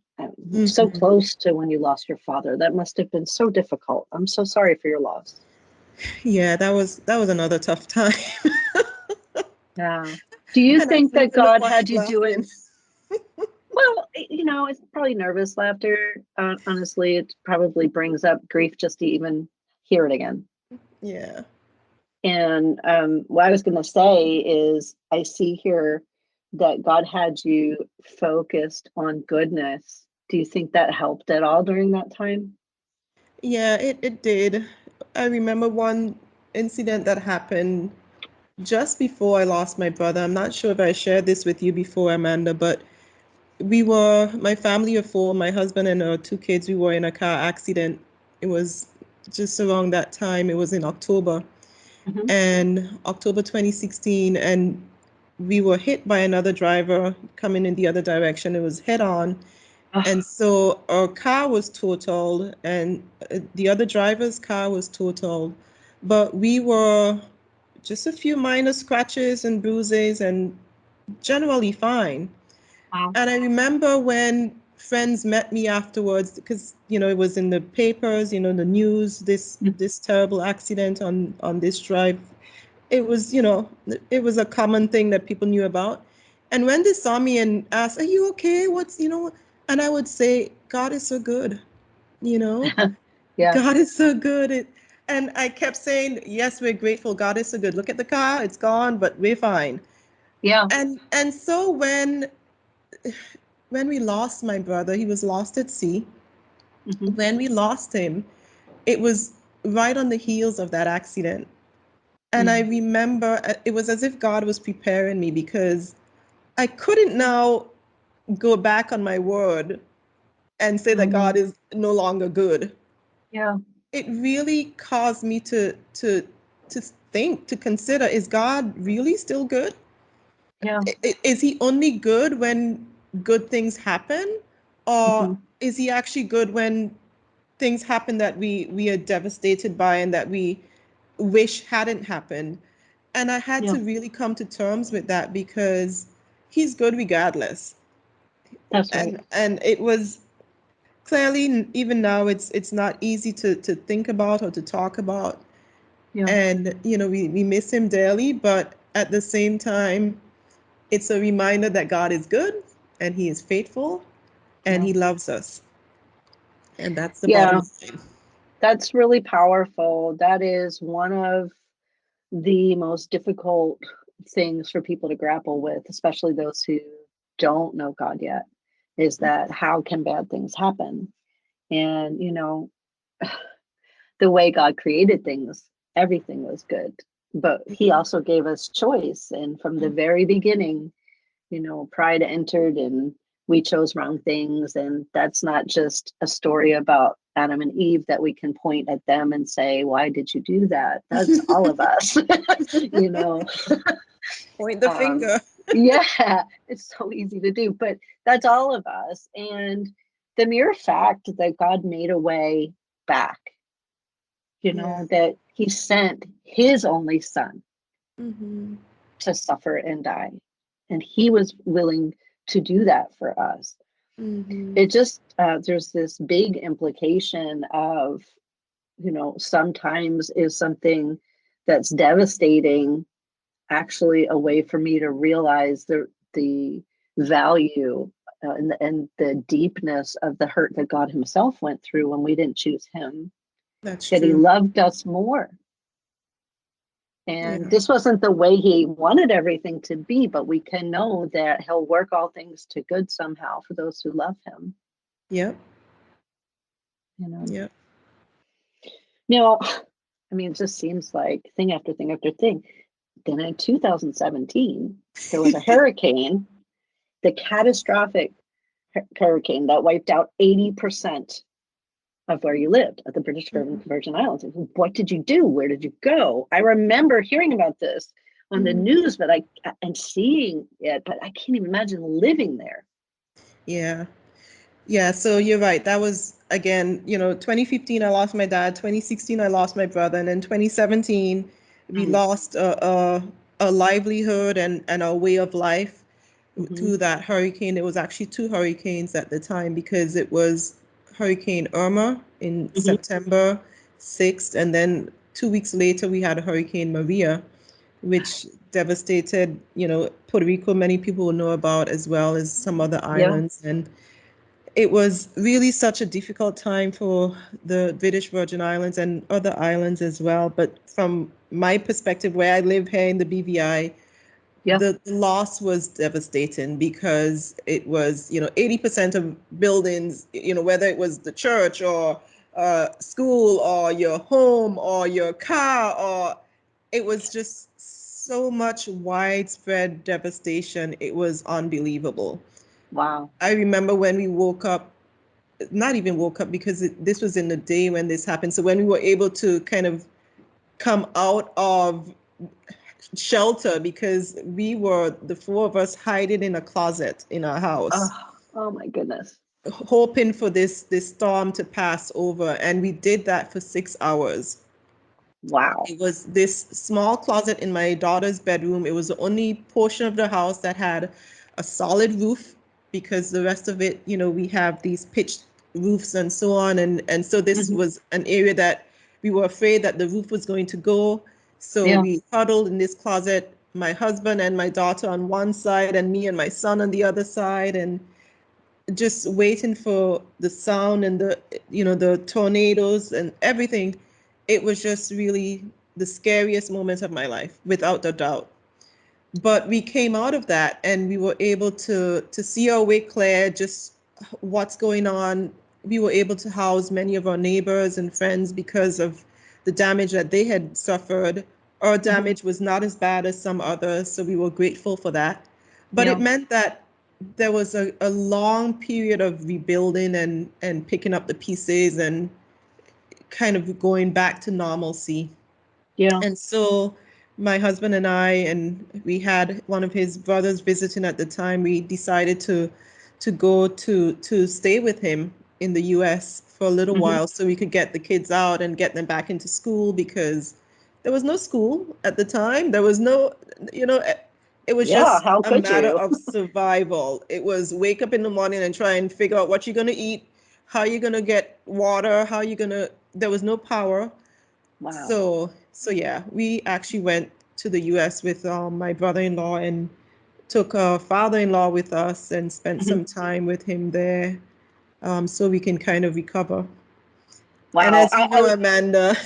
So close to when you lost your father. That must have been so difficult. I'm so sorry for your loss. Yeah, that was another tough time. Yeah. Do you And I think said, that "So look God why had he's you do it? laughing." Well, it's probably nervous laughter. Honestly, it probably brings up grief just to even hear it again. Yeah. And what I was going to say is, I see here that God had you focused on goodness. Do you think that helped at all during that time? Yeah, it did. I remember one incident that happened just before I lost my brother. I'm not sure if I shared this with you before, Amanda, but my family of four, my husband and our two kids, we were in a car accident. It was just around that time. It was in October, Hmm. and October 2016, and we were hit by another driver coming in the other direction. It was head on. Oh, And so our car was totaled, and the other driver's car was totaled. But we were just a few minor scratches and bruises and generally fine. wow. And I remember when friends met me afterwards, because it was in the papers, the news, this terrible accident on this drive. It was a common thing that people knew about. And when they saw me and asked, "Are you okay? And I would say, God is so good, you know, Yeah. God is so good. And I kept saying, yes, we're grateful. God is so good. Look at the car, it's gone, but we're fine. Yeah. And so when we lost my brother, he was lost at sea. Hmm. When we lost him, it was right on the heels of that accident. And I Mm. remember it was as if God was preparing me, because I couldn't now go back on my word and say that God Hmm. is no longer good. Yeah. It really caused me to think, to consider, is God really still good? Yeah. Is he only good when good things happen? Or Hmm. is he actually good when things happen that we are devastated by and that we wish hadn't happened? And I had Yeah. to really come to terms with that, because he's good regardless. That's right. And it was clearly, even now, it's not easy to think about or to talk about. Yeah. And we miss him daily, but at the same time, it's a reminder that God is good and he is faithful and Yeah. he loves us. And that's the bottom Yeah. line. That's really powerful. That is one of the most difficult things for people to grapple with, especially those who don't know God yet, is that how can bad things happen? And, the way God created things, everything was good. But he also gave us choice. And from the very beginning, pride entered and we chose wrong things. And that's not just a story about Adam and Eve that we can point at them and say, why did you do that? That's all of us, you know. Point the Um, finger. yeah, it's so easy to do, but that's all of us. And the mere fact that God made a way back, Yeah. that he sent his only son Hmm. to suffer and die. And he was willing to do that for us. Hmm. It just, there's this big implication of, sometimes is something that's devastating actually a way for me to realize the value and the deepness of the hurt that God himself went through when we didn't choose him, That's that he true. loved us more. And Yeah. this wasn't the way he wanted everything to be, but we can know that he'll work all things to good somehow for those who love him. Yep. You know, Yep. you know, I mean, it just seems like thing after thing after thing. Then in 2017, there was a hurricane, the catastrophic hurricane that wiped out 80% of where you lived at the British Hmm. Virgin Islands. What did you do? Where did you go? I remember hearing about this on the Hmm. news, but and seeing it, but I can't even imagine living there. Yeah. Yeah. So you're right. That was, again, 2015, I lost my dad. 2016, I lost my brother. And then 2017, we Mm. lost a livelihood and a way of life Mm-hmm. through that hurricane. It was actually two hurricanes at the time, because it was Hurricane Irma in Mm-hmm. September 6th, and then 2 weeks later we had Hurricane Maria, which devastated, Puerto Rico. Many people will know about, as well as some other Yeah. islands. And it was really such a difficult time for the British Virgin Islands and other islands as well. But from my perspective, where I live here in the BVI, Yeah. the loss was devastating because it was, 80% of buildings, whether it was the church or school or your home or your car, or it was just so much widespread devastation. It was unbelievable. Wow. I remember when we woke up, not even woke up because this was in the day when this happened. So when we were able to kind of come out of shelter, because we were, the four of us, hiding in a closet in our house, Oh my goodness. hoping for this storm to pass over. And we did that for 6 hours. Wow. It was this small closet in my daughter's bedroom. It was the only portion of the house that had a solid roof, because the rest of it, we have these pitched roofs and so on. And so this Mhm. was an area that we were afraid that the roof was going to go. So Yeah. we huddled in this closet, my husband and my daughter on one side, and me and my son on the other side, and just waiting for the sound and the tornadoes and everything. It was just really the scariest moment of my life, without a doubt. But we came out of that and we were able to see our way clear, just what's going on. We were able to house many of our neighbors and friends because of the damage that they had suffered. Our Mhm. damage was not as bad as some others, so we were grateful for that. But Yeah. it meant that there was a long period of rebuilding and picking up the pieces and kind of going back to normalcy. Yeah. And so my husband and I, and we had one of his brothers visiting at the time, we decided to go to stay with him in the US for a little Mhm. while so we could get the kids out and get them back into school, because there was no school at the time. There was no, you know, it was Yeah. just How a could matter you? of survival. It was wake up in the morning and try and figure out what you're going to eat, how you're going to get water, how you're going to, there was no power. Wow. So yeah, we actually went to the US with my brother-in-law, and took our father-in-law with us and spent Mhm. some time with him there, so we can kind of recover. And Wow. as you know, Amanda,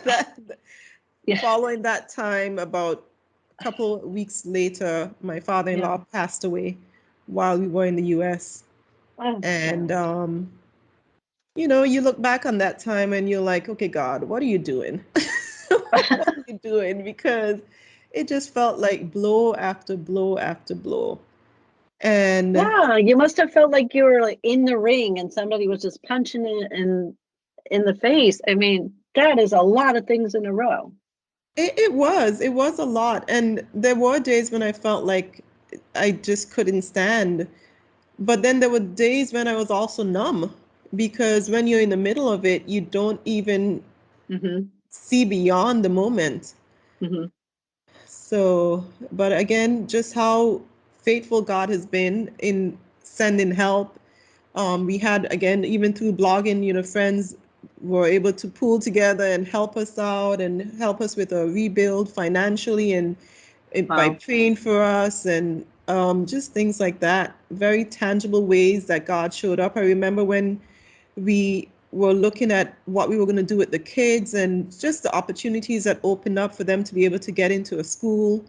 that Yeah. following that time, about a couple weeks later, my Yeah. father-in-law passed away while we were in the US. Oh, And God. you look back on that time and you're like, okay, God, what are you doing? What are you doing? Because it just felt like blow after blow after blow. And Yeah, you must have felt like you were like in the ring and somebody was just punching it in the face. I mean, that is a lot of things in a row. it was a lot. And there were days when I felt like I just couldn't stand. But then there were days when I was also numb, because when you're in the middle of it, you don't even Hmm. see beyond the moment. Hmm. So, but again, just how faithful God has been in sending help. We had, again, even through blogging, friends were able to pull together and help us out and help us with a rebuild financially, and by Wow. praying for us, and just things like that. Very tangible ways that God showed up. I remember when we were looking at what we were going to do with the kids, and just the opportunities that opened up for them to be able to get into a school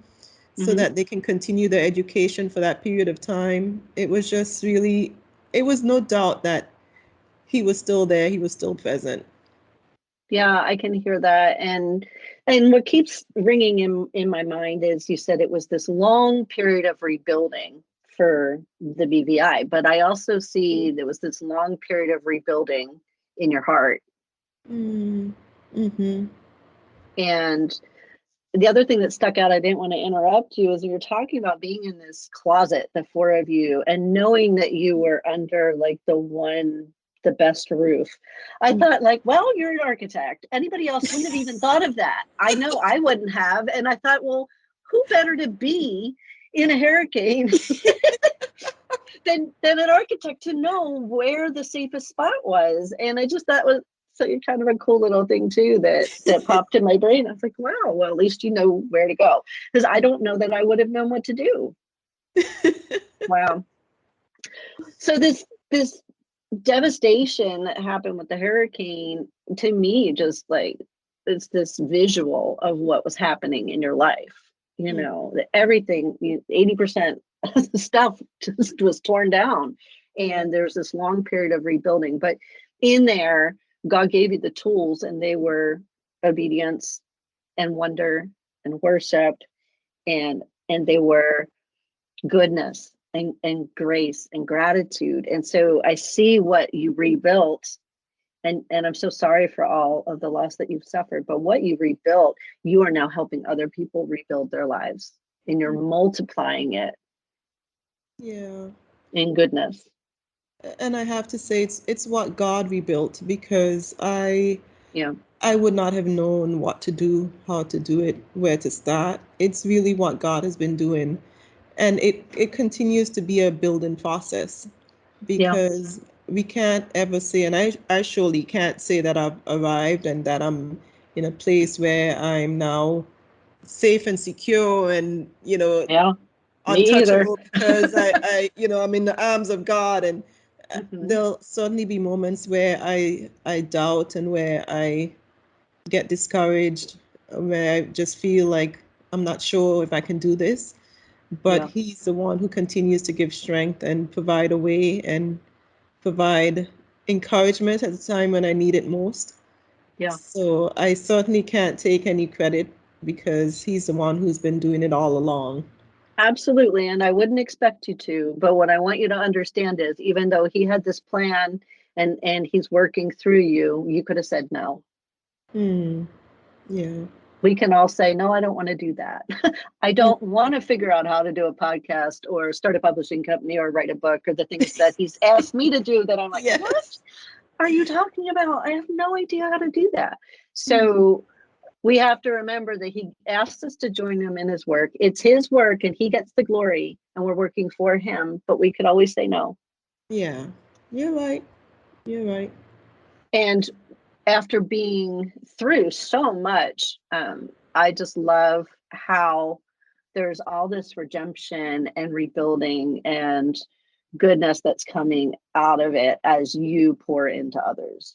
so Hmm. that they can continue their education for that period of time. It was just really, it was no doubt that he was still there, he was still present. Yeah, I can hear that. And what keeps ringing in my mind is you said it was this long period of rebuilding for the BVI, but I also see there was this long period of rebuilding in your heart. Mm, mm-hmm. And the other thing that stuck out, I didn't want to interrupt you, is you were talking about being in this closet, the four of you, and knowing that you were under like the best roof. I thought, like, well, you're an architect. Anybody else wouldn't have even thought of that. I know I wouldn't have. And I thought, well, who better to be in a hurricane than an architect to know where the safest spot was? And I just thought was kind of a cool little thing too that popped in my brain. I was like, wow, well, at least you know where to go. Because I don't know that I would have known what to do. Wow. So this devastation that happened with the hurricane, to me, just like it's this visual of what was happening in your life. You know, that everything, 80% of the stuff just was torn down. And there's this long period of rebuilding. But in there, God gave you the tools, and they were obedience and wonder and worship, and they were goodness and grace and gratitude. And so I see what you rebuilt, and I'm so sorry for all of the loss that you've suffered, but what you rebuilt, you are now helping other people rebuild their lives, and you're multiplying it in goodness. And I have to say, it's what God rebuilt, because I Yeah. would not have known what to do, how to do it, where to start. It's really what God has been doing. And it continues to be a building process, Yeah. because we can't ever say, and I surely can't say that I've arrived and that I'm in a place where I'm now safe and secure and, Yeah. Me either. untouchable, because I'm in the arms of God. And there'll certainly be moments where I doubt, and where I get discouraged, where I just feel like I'm not sure if I can do this. But Yeah. He's the one who continues to give strength and provide a way and provide encouragement at the time when I need it most. Yeah. So I certainly can't take any credit, because He's the one who's been doing it all along. Absolutely. And I wouldn't expect you to, but what I want you to understand is, even though he had this plan and he's working through you, you could have said no. Yeah. We can all say, no, I don't want to do that. I don't want to figure out how to do a podcast or start a publishing company or write a book, or the things that he's asked me to do that I'm like, Yes. what are you talking about? I have no idea how to do that. So we have to remember that he asks us to join him in his work. It's his work, and he gets the glory, and we're working for him, but we could always say no. Yeah. You're right. You're right. And after being through so much, I just love how there's all this redemption and rebuilding and goodness that's coming out of it as you pour into others.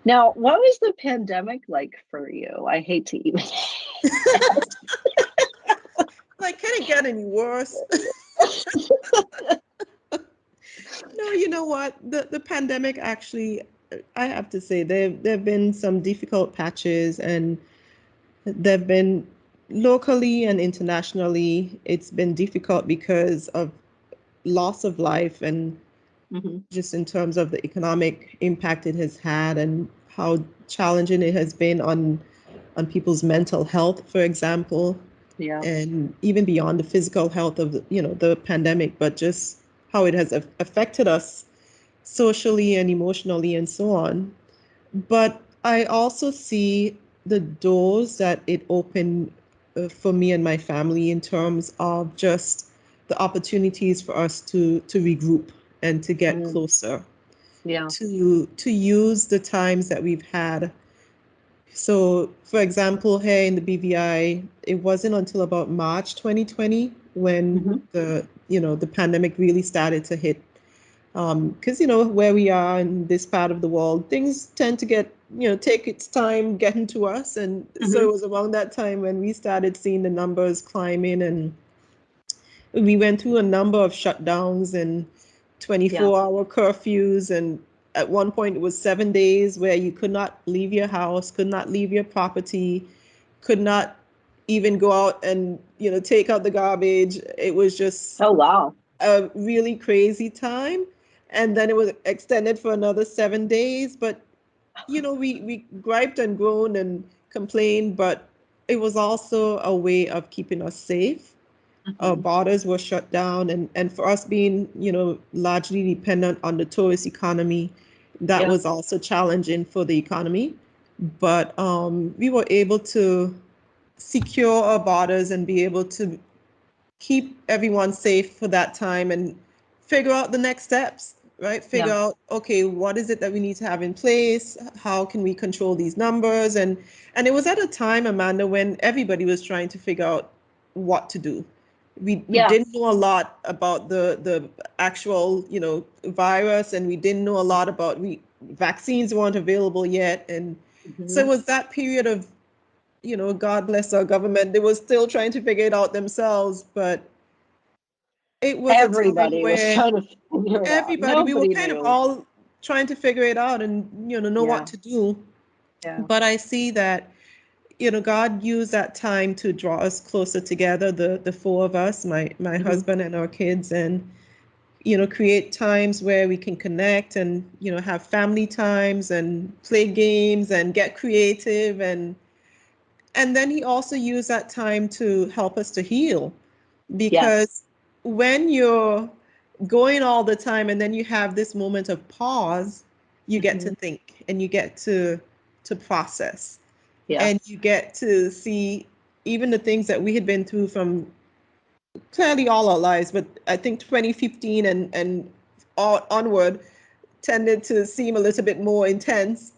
Now, what was the pandemic like for you? I hate to even Like, can it get any worse? No, you know what? The pandemic, actually, I have to say, there've been some difficult patches, and there've been, locally and internationally, it's been difficult because of loss of life, and just in terms of the economic impact it has had, and how challenging it has been on people's mental health, for example. Yeah. And even beyond the physical health of the pandemic, but just how it has affected us socially and emotionally and so on. But I also see the doors that it opened, for me and my family, in terms of just the opportunities for us to regroup and to get closer, Yeah. to use the times that we've had. So, for example, here in the BVI, it wasn't until about March 2020 when the pandemic really started to hit. Because where we are in this part of the world, things tend to take its time getting to us. And so it was around that time when we started seeing the numbers climbing, and we went through a number of shutdowns and 24-hour curfews. And at one point, it was 7 days where you could not leave your house, could not leave your property, could not even go out and take out the garbage. It was just a really crazy time. And then it was extended for another 7 days. But we griped and groaned and complained, but it was also a way of keeping us safe. Our borders were shut down, and for us being largely dependent on the tourist economy, that was also challenging for the economy. But we were able to secure our borders and be able to keep everyone safe for that time, and figure out the next steps. right? Figure out, okay, what is it that we need to have in place? How can we control these numbers? And it was at a time, Amanda, when everybody was trying to figure out what to do. We didn't know a lot about the actual, virus, and we didn't know a lot about vaccines weren't available yet. And so it was that period of, God bless our government. They were still trying to figure it out themselves, but it was a time Everybody was where trying to figure it out. we were Nobody kind of knew. all trying to figure it out and, know what to do. Yeah. But I see that, God used that time to draw us closer together, the four of us, my husband and our kids, and, create times where we can connect and, have family times and play games and get creative. And then he also used that time to help us to heal, because when you're going all the time and then you have this moment of pause, you get to think and you get to process, and you get to see even the things that we had been through from clearly all our lives, but I think 2015 and onward tended to seem a little bit more intense.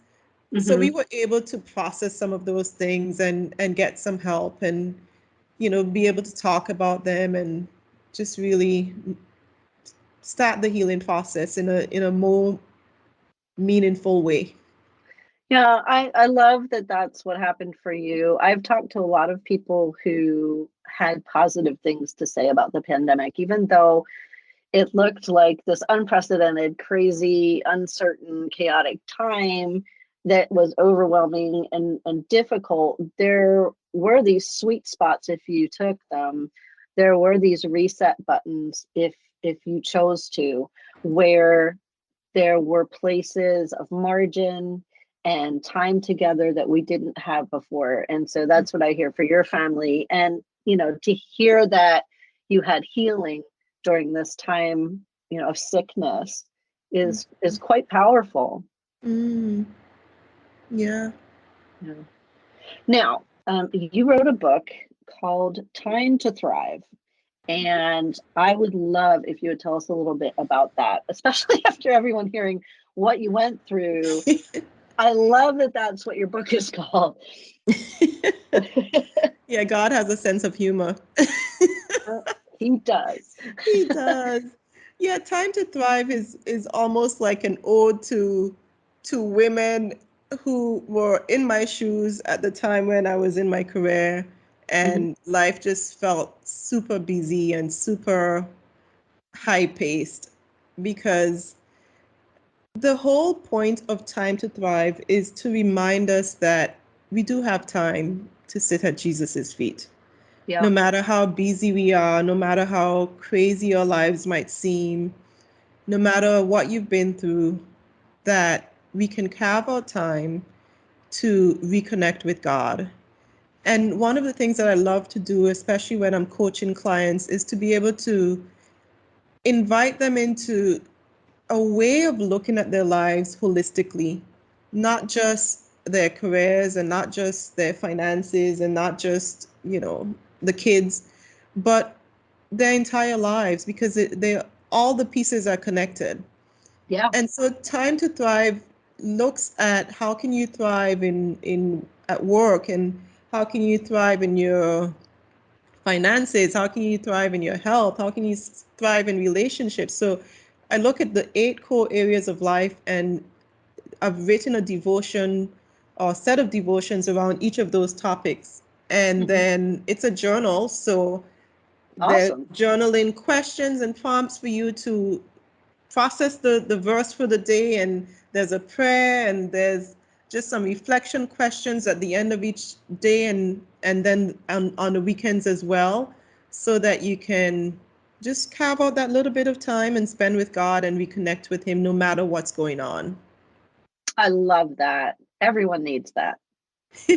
So we were able to process some of those things and get some help and, be able to talk about them and just really start the healing process in a more meaningful way. Yeah, I love that that's what happened for you. I've talked to a lot of people who had positive things to say about the pandemic, even though it looked like this unprecedented, crazy, uncertain, chaotic time that was overwhelming and difficult. There were these sweet spots if you took them. There were these reset buttons if you chose to, where there were places of margin and time together that we didn't have before. And so that's what I hear for your family. And, to hear that you had healing during this time, of sickness is quite powerful. Mm, yeah. Yeah. Now, you wrote a book called Time to Thrive. And I would love if you would tell us a little bit about that, especially after everyone hearing what you went through. I love that that's what your book is called. Yeah, God has a sense of humor. He does. He does. Yeah, Time to Thrive is almost like an ode to women who were in my shoes at the time when I was in my career and life just felt super busy and super high paced, because the whole point of Time to Thrive is to remind us that we do have time to sit at Jesus's feet. No Yeah. matter how busy we are, no matter how crazy our lives might seem, no matter what you've been through, that we can carve out time to reconnect with God. And one of the things that I love to do, especially when I'm coaching clients, is to be able to invite them into a way of looking at their lives holistically, not just their careers and not just their finances and not just, the kids, but their entire lives, because they all the pieces are connected. Yeah. And so Time to Thrive looks at how can you thrive in at work, and how can you thrive in your finances, how can you thrive in your health, how can you thrive in relationships. So I look at the 8 core areas of life, and I've written a devotion or set of devotions around each of those topics. And then it's a journal, so there's Awesome. journaling questions and prompts for you to process the verse for the day, and there's a prayer, and there's just some reflection questions at the end of each day, and then on the weekends as well, so that you can just carve out that little bit of time and spend with God and reconnect with him no matter what's going on. I love that. Everyone needs that.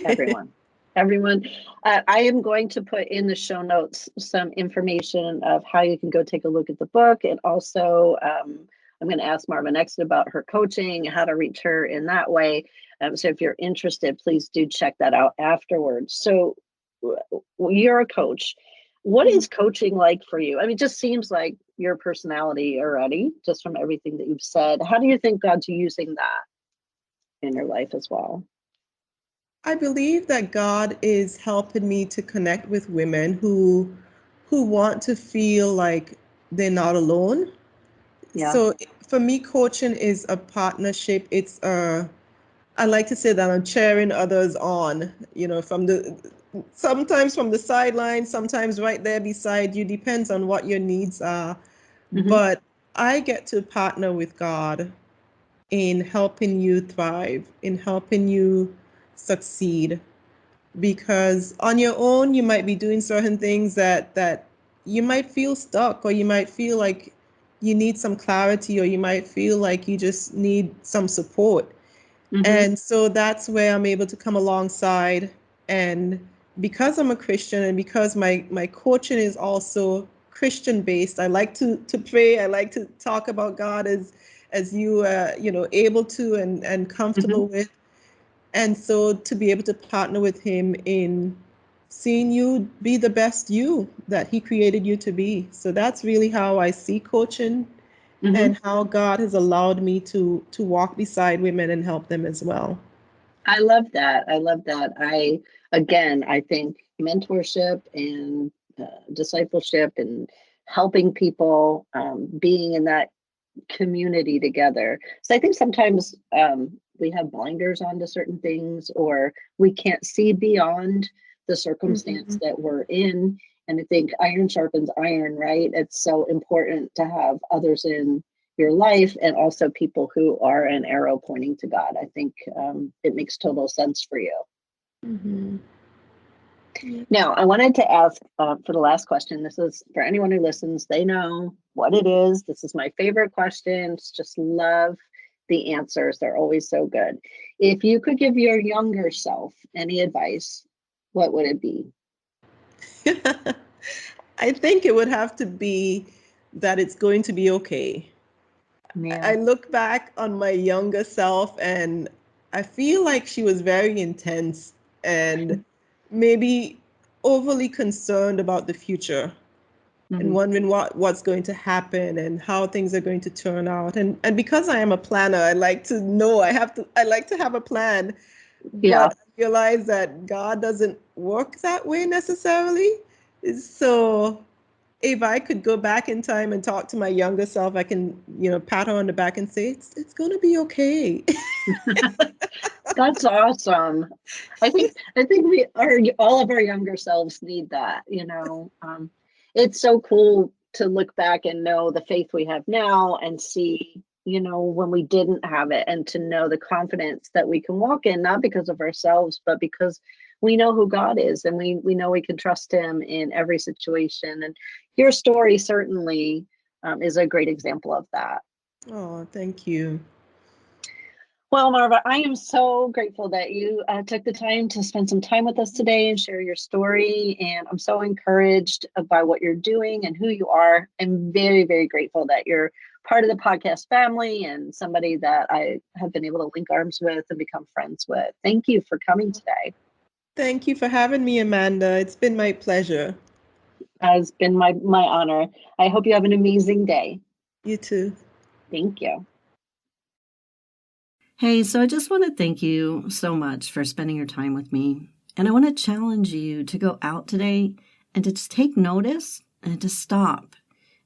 Everyone. Everyone. I am going to put in the show notes some information of how you can go take a look at the book. And also, I'm going to ask Marva next about her coaching, how to reach her in that way. So if you're interested, please do check that out afterwards. So you're a coach. What is coaching like for you? I mean, it just seems like your personality already, just from everything that you've said. How do you think God's using that in your life as well? I believe that God is helping me to connect with women who want to feel like they're not alone. Yeah. So for me, coaching is a partnership. I like to say that I'm cheering others on, sometimes from the sidelines, sometimes right there beside you, depends on what your needs are. Hmm. But I get to partner with God in helping you thrive, in helping you succeed. Because on your own, you might be doing certain things that you might feel stuck, or you might feel like you need some clarity, or you might feel like you just need some support. Hmm. And so that's where I'm able to come alongside. And because I'm a Christian, and because my coaching is also Christian based, I like to pray. I like to talk about God as you able to and Hmm. comfortable with. And so to be able to partner with him in seeing you be the best you that he created you to be. So that's really how I see coaching, Hmm. and how God has allowed me to walk beside women and help them as well. I love that. I love that. I think mentorship and discipleship and helping people, being in that community together. So I think sometimes we have blinders onto certain things, or we can't see beyond the circumstance Mhm. that we're in. And I think iron sharpens iron, right? It's so important to have others in your life, and also people who are an arrow pointing to God. I think it makes total sense for you. Mhm. Yeah. Now, I wanted to ask for the last question. This is for anyone who listens, they know what it is. This is my favorite questions. Just love the answers. They're always so good. If you could give your younger self any advice, what would it be? I think it would have to be that it's going to be okay. Yeah. I look back on my younger self, and I feel like she was very intense and maybe overly concerned about the future, and Hmm. wondering what's going to happen and how things are going to turn out. And because I am a planner, I like to know I like to have a plan. Yeah. But I realize that God doesn't work that way necessarily. So if I could go back in time and talk to my younger self, I can, pat her on the back and say, it's going to be okay. That's awesome. I think we are all of our younger selves need that, you know. It's so cool to look back and know the faith we have now, and see, when we didn't have it, and to know the confidence that we can walk in, not because of ourselves, but because we know who God is, and we know we can trust him in every situation. And your story certainly is a great example of that. Oh, thank you. Well, Marva, I am so grateful that you took the time to spend some time with us today and share your story. And I'm so encouraged by what you're doing and who you are. I'm very, very grateful that you're part of the podcast family, and somebody that I have been able to link arms with and become friends with. Thank you for coming today. Thank you for having me, Amanda. It's been my pleasure. It's been my honor. I hope you have an amazing day. You too. Thank you. Hey, so I just want to thank you so much for spending your time with me. And I want to challenge you to go out today and to just take notice and to stop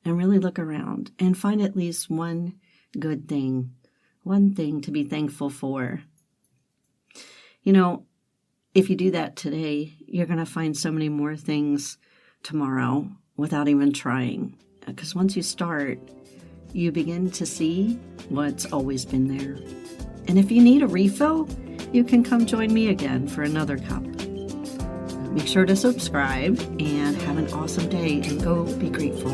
and really look around and find at least one good thing, one thing to be thankful for. You know, if you do that today, you're going to find so many more things tomorrow without even trying. Because once you start, you begin to see what's always been there. And if you need a refill, you can come join me again for another cup. Make sure to subscribe and have an awesome day, and go be grateful.